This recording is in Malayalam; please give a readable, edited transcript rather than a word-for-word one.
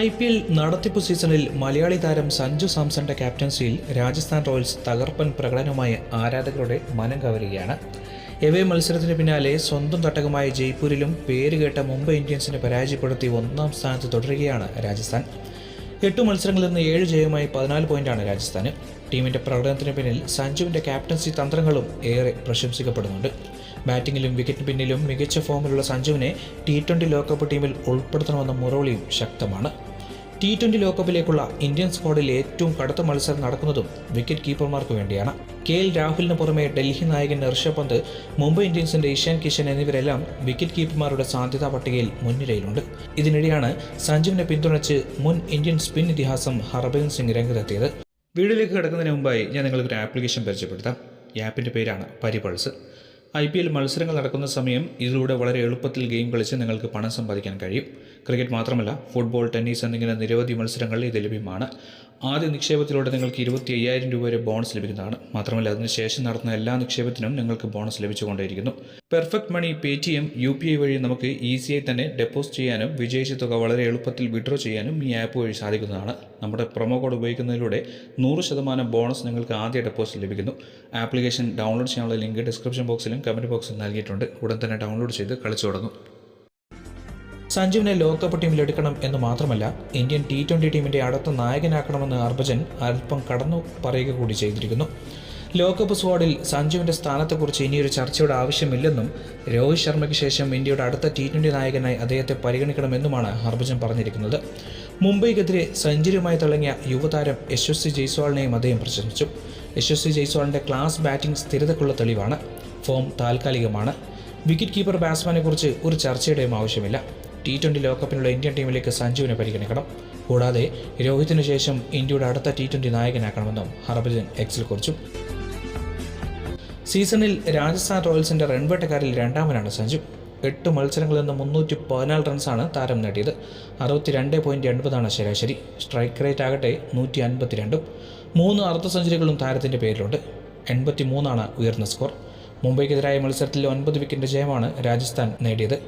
IPL നടത്തിപ്പ് സീസണിൽ മലയാളി താരം സഞ്ജു സാംസന്റെ ക്യാപ്റ്റൻസിയിൽ രാജസ്ഥാൻ റോയൽസ് തകർപ്പൻ പ്രകടനവുമായി ആരാധകരുടെ മനം കവരുകയാണ്. എവേ മത്സരത്തിന് പിന്നാലെ സ്വന്തം തട്ടകമായ ജയ്പൂരിലും പേരുകേട്ട മുംബൈ ഇന്ത്യൻസിനെ പരാജയപ്പെടുത്തി ഒന്നാം സ്ഥാനത്ത് തുടരുകയാണ് രാജസ്ഥാൻ. 8 മത്സരങ്ങളിൽ നിന്ന് 7 ജയവുമായി 14 പോയിന്റാണ് രാജസ്ഥാന്. ടീമിന്റെ പ്രകടനത്തിന് പിന്നിൽ സഞ്ജുവിന്റെ ക്യാപ്റ്റൻസി തന്ത്രങ്ങളും ഏറെ പ്രശംസിക്കപ്പെടുന്നുണ്ട്. ബാറ്റിംഗിലും വിക്കറ്റിന് പിന്നിലും മികച്ച ഫോമിലുള്ള സഞ്ജുവിനെ T20 ലോകകപ്പ് ടീമിൽ ഉൾപ്പെടുത്തണമെന്ന മുറവിളിയും ശക്തമാണ്. T20 ലോകകപ്പിലേക്കുള്ള ഇന്ത്യൻ സ്ക്വാഡിൽ ഏറ്റവും കടുത്ത മത്സരം നടക്കുന്നതും വിക്കറ്റ് കീപ്പർമാർക്ക് വേണ്ടിയാണ്. KL രാഹുലിന് പുറമെ ഡൽഹി നായകൻ ഋഷഭ് പന്ത്, മുംബൈ ഇന്ത്യൻസിന്റെ ഇഷാൻ കിഷൻ എന്നിവരെല്ലാം വിക്കറ്റ് കീപ്പർമാരുടെ സാധ്യതാ പട്ടികയിൽ മുൻനിരയിലുണ്ട്. ഇതിനിടെയാണ് സഞ്ജുവിനെ പിന്തുണച്ച് മുൻ ഇന്ത്യൻ സ്പിൻ ഇതിഹാസം ഹർഭജൻ സിംഗ് രംഗത്തെത്തിയത്. വീഡിയോയിലേക്ക് കിടക്കുന്നതിന് മുമ്പായി ഞാൻ നിങ്ങൾക്കൊരു ആപ്ലിക്കേഷൻ പരിചയപ്പെടുത്താം. ഈ ആപ്പിൻ്റെ പേരാണ് പരിപൾസ്. IPL മത്സരങ്ങൾ നടക്കുന്ന സമയം ഇതിലൂടെ വളരെ എളുപ്പത്തിൽ ഗെയിം കളിച്ച് നിങ്ങൾക്ക് പണം സമ്പാദിക്കാൻ കഴിയും. ക്രിക്കറ്റ് മാത്രമല്ല, ഫുട്ബോൾ, ടെന്നീസ് എന്നിങ്ങനെ നിരവധി മത്സരങ്ങൾ ഇത് ലഭ്യമാണ്. ആദ്യ നിക്ഷേപത്തിലൂടെ നിങ്ങൾക്ക് 25,000 രൂപ വരെ ബോണസ് ലഭിക്കുന്നതാണ്. മാത്രമല്ല, അതിനുശേഷം നടത്തുന്ന എല്ലാ നിക്ഷേപത്തിനും നിങ്ങൾക്ക് ബോണസ് ലഭിച്ചുകൊണ്ടേയിരിക്കുന്നു. പെർഫെക്റ്റ് മണി, Paytm, UPI വഴി നമുക്ക് ഈസിയായി തന്നെ ഡെപ്പോസിറ്റ് ചെയ്യാനും വിജയിച്ച തുക വളരെ എളുപ്പത്തിൽ വിഡ്രോ ചെയ്യാനും ഈ ആപ്പ് വഴി സാധിക്കുന്നതാണ്. നമ്മുടെ പ്രൊമോ കോഡ് ഉപയോഗിക്കുന്നതിലൂടെ 100% ബോണസ് നിങ്ങൾക്ക് ആദ്യ ഡെപ്പോസിറ്റ് ലഭിക്കുന്നു. ആപ്ലിക്കേഷൻ ഡൗൺലോഡ് ചെയ്യാനുള്ള ലിങ്ക് ഡിസ്ക്രിപ്ഷൻ ബോക്സിലും കമൻറ്റ് ബോക്സിലും നൽകിയിട്ടുണ്ട്. ഉടൻ തന്നെ ഡൗൺലോഡ് ചെയ്ത് കളിച്ചു തുടങ്ങും. സഞ്ജുവിനെ ലോകകപ്പ് ടീമിൽ എടുക്കണം എന്ന് മാത്രമല്ല, ഇന്ത്യൻ T20 ടീമിൻ്റെ അടുത്ത നായകനാക്കണമെന്ന് ഹർഭജൻ അല്പം കടന്നു പറയുക കൂടി ചെയ്തിരിക്കുന്നു. ലോകകപ്പ് സ്ക്വാഡിൽ സഞ്ജുവിൻ്റെ സ്ഥാനത്തെക്കുറിച്ച് ഇനിയൊരു ചർച്ചയുടെ ആവശ്യമില്ലെന്നും രോഹിത് ശർമ്മയ്ക്ക് ശേഷം ഇന്ത്യയുടെ അടുത്ത T20 നായകനായി അദ്ദേഹത്തെ പരിഗണിക്കണമെന്നുമാണ് ഹർഭജൻ പറഞ്ഞിരിക്കുന്നത്. മുംബൈക്കെതിരെ സെഞ്ചുറിയുമായി തിളങ്ങിയ യുവതാരം യശസ്വി ജയ്സ്വാളിനെയും അദ്ദേഹം പ്രശംസിച്ചു. യശസ്വി ജയ്സ്വാളിൻ്റെ ക്ലാസ് ബാറ്റിംഗ് സ്ഥിരതയ്ക്കുള്ള തെളിവാണ്. ഫോം താൽക്കാലികമാണ്. വിക്കറ്റ് കീപ്പർ ബാറ്റ്സ്മാനെക്കുറിച്ച് ഒരു ചർച്ചയുടെയും ആവശ്യമില്ല. T20 ലോകകപ്പിനുള്ള ഇന്ത്യൻ ടീമിലേക്ക് സഞ്ജുവിനെ പരിഗണിക്കണം. കൂടാതെ രോഹിതിനു ശേഷം ഇന്ത്യയുടെ അടുത്ത T20 നായകനാക്കണമെന്നും ഹർഭജൻ എക്സിൽ കുറിച്ചു. സീസണിൽ രാജസ്ഥാൻ റോയൽസിൻ്റെ റൺവേട്ടക്കാരിൽ രണ്ടാമനാണ് സഞ്ജു. 8 മത്സരങ്ങളിൽ നിന്ന് 314 റൺസാണ് താരം നേടിയത്. 62.80 ശരാശരി. സ്ട്രൈക്ക് റേറ്റ് ആകട്ടെ 152. 3 അർദ്ധ സെഞ്ചുറികളും താരത്തിൻ്റെ പേരിലുണ്ട്. 83 ഉയർന്ന സ്കോർ. മുംബൈക്കെതിരായ മത്സരത്തിൽ 9 വിക്കറ്റിൻ്റെ ജയമാണ് രാജസ്ഥാൻ നേടിയത്.